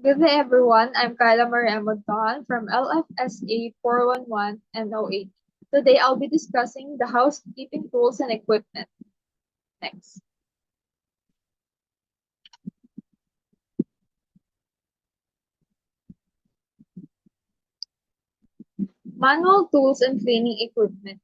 Good day, everyone. I'm Kyla Marie Amodon from LFSA 411 and '08. Today, I'll be discussing the housekeeping tools and equipment. Next. Manual tools and cleaning equipment.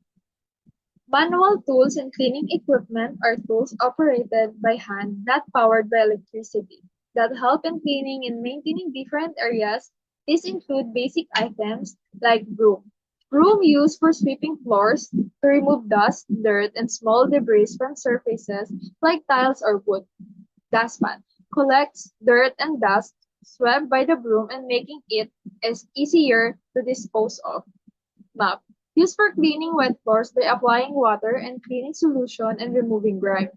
Manual tools and cleaning equipment are tools operated by hand, not powered by electricity, that help in cleaning and maintaining different areas. These include basic items like broom. Broom used for sweeping floors to remove dust, dirt, and small debris from surfaces like tiles or wood. Dustpan collects dirt and dust swept by the broom and making it is easier to dispose of. Mop used for cleaning wet floors by applying water and cleaning solution and removing grime.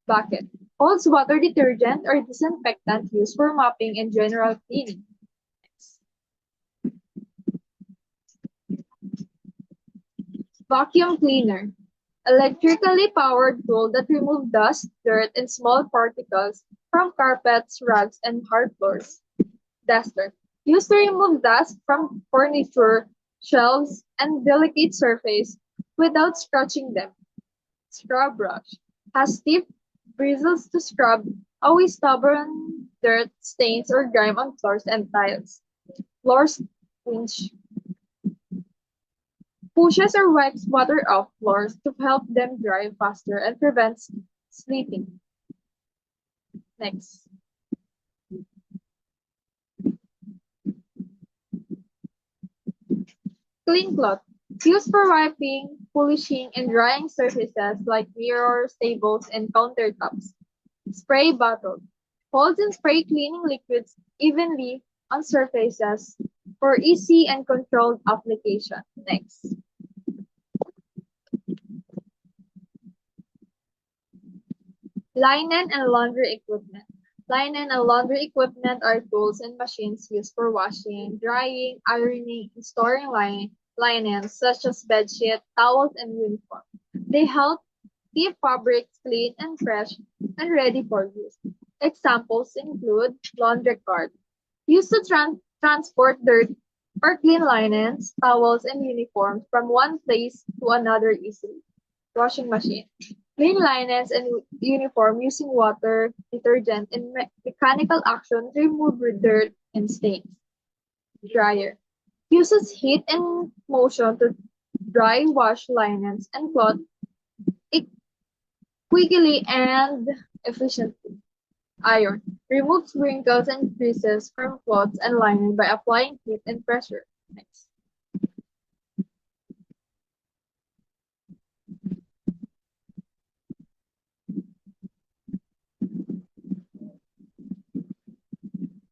Bucket holds water detergent or disinfectant used for mopping and general cleaning. Vacuum cleaner electrically powered tool that removes dust, dirt, and small particles from carpets, rugs, and hard floors. Duster used to remove dust from furniture, shelves, and delicate surface without scratching them. Scrub brush has stiff bristles to scrub away stubborn dirt, stains, or grime on floors and tiles. Floor sponge pushes or wipes water off floors to help them dry faster and prevents slipping. Next. Clean cloth used for wiping, polishing, and drying surfaces like mirrors, tables, and countertops. Spray bottle holds and spray cleaning liquids evenly on surfaces for easy and controlled application. Next. Linen and laundry equipment. Linen and laundry equipment are tools and machines used for washing, drying, ironing, and storing linen such as bedsheet, towels, and uniform. They help keep fabrics clean and fresh and ready for use. Examples include laundry cart, used to transport dirt or clean linens, towels, and uniforms from one place to another easily. Washing machine. Clean linens and uniform using water, detergent, and mechanical action to remove dirt and stains. Dryer. Uses heat and motion to dry wash linens and cloth quickly and efficiently. Iron. Removes wrinkles and creases from clothes and linen by applying heat and pressure. Next.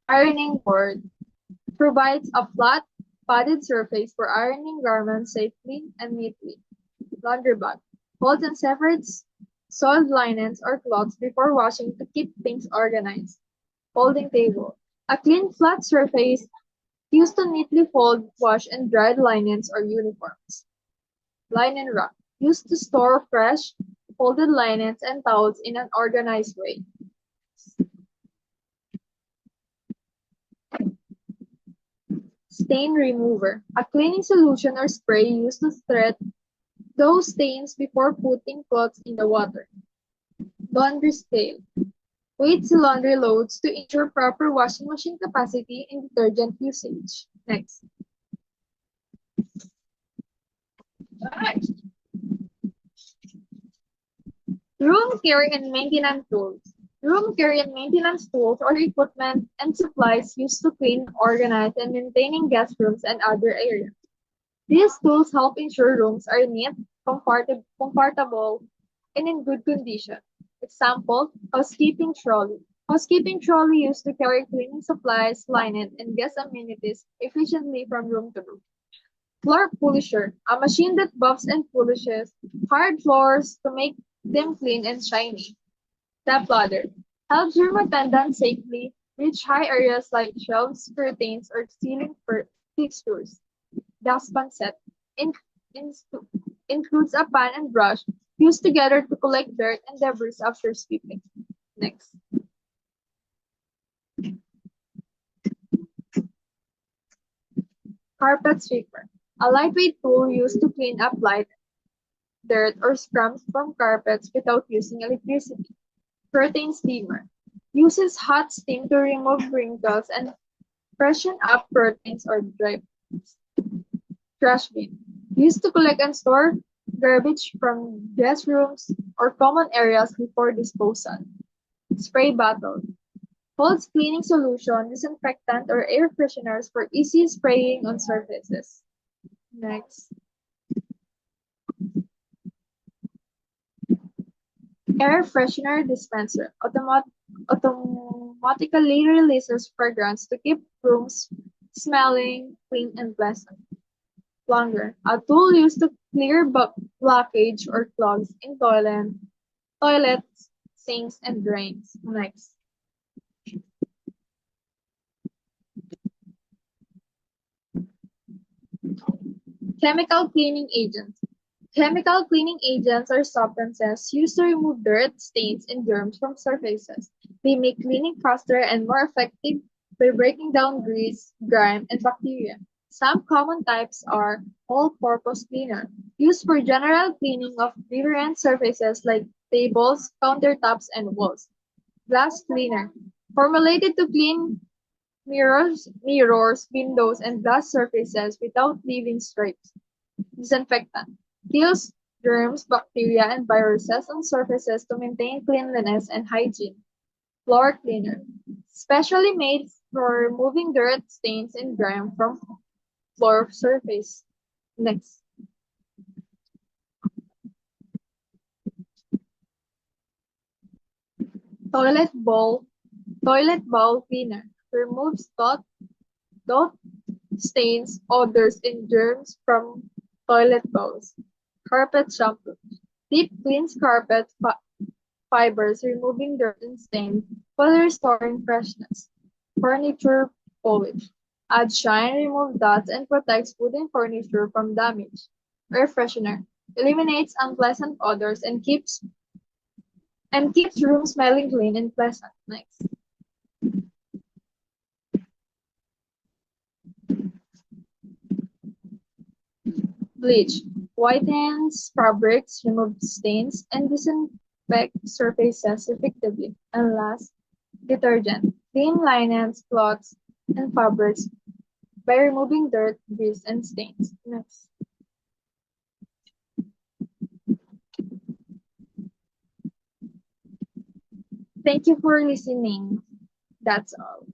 Ironing board provides a flat, padded surface for ironing garments safely and neatly. Laundry bag holds and separates soiled linens or cloths before washing to keep things organized. Folding table, a clean flat surface used to neatly fold, wash, and dry linens or uniforms. Linen rack, used to store fresh, folded linens and towels in an organized way. Stain remover, a cleaning solution or spray used to thread those stains before putting clothes in the water. Laundry scale, weights laundry loads to ensure proper washing machine capacity and detergent usage. Next. Room care and maintenance tools. Room care and maintenance tools or equipment and supplies used to clean, organize, and maintaining guest rooms and other areas. These tools help ensure rooms are neat, comfortable, and in good condition. Example, housekeeping trolley. Housekeeping trolley used to carry cleaning supplies, linen, and guest amenities efficiently from room to room. Floor polisher, a machine that buffs and polishes hard floors to make them clean and shiny. Step ladder helps room attendants safely reach high areas like shelves, curtains, or ceiling fixtures. Dustpan set in, in- includes a pan and brush used together to collect dirt and debris after sweeping. Next. Carpet sweeper. A lightweight tool used to clean up light, dirt, or scrums from carpets without using electricity. Curtain steamer. Uses hot steam to remove wrinkles and freshen up curtains or drapes. Trash bin. Used to collect and store garbage from guest rooms or common areas before disposal. Spray bottle. Holds cleaning solution, disinfectant, or air fresheners for easy spraying on surfaces. Next. Air freshener dispenser automatically releases fragrance to keep rooms smelling clean and pleasant. Plunger, a tool used to clear blockage or clogs in toilets, sinks, and drains. Next. Chemical cleaning agents. Chemical cleaning agents are substances used to remove dirt, stains, and germs from surfaces. They make cleaning faster and more effective by breaking down grease, grime, and bacteria. Some common types are all-purpose cleaner, used for general cleaning of different surfaces like tables, countertops, and walls. Glass cleaner, formulated to clean mirrors, windows, and glass surfaces without leaving stripes. Disinfectant kills germs, bacteria, and viruses on surfaces to maintain cleanliness and hygiene. Floor cleaner, specially made for removing dirt, stains, and grime from floor surface. Next. Toilet bowl cleaner removes dot stains, odors, and germs from toilet bowls. Carpet shampoo. Deep cleans carpet fibers, removing dirt and stain while restoring freshness. Furniture polish. Adds shine, removes dots, and protects wooden furniture from damage. Air freshener. Eliminates unpleasant odors and keeps rooms smelling clean and pleasant. Next. Bleach. Whitens fabrics, removes stains, and disinfects surfaces effectively. And last, detergent. Clean linens, cloths, and fabrics by removing dirt, grease, and stains. Next. Thank you for listening. That's all.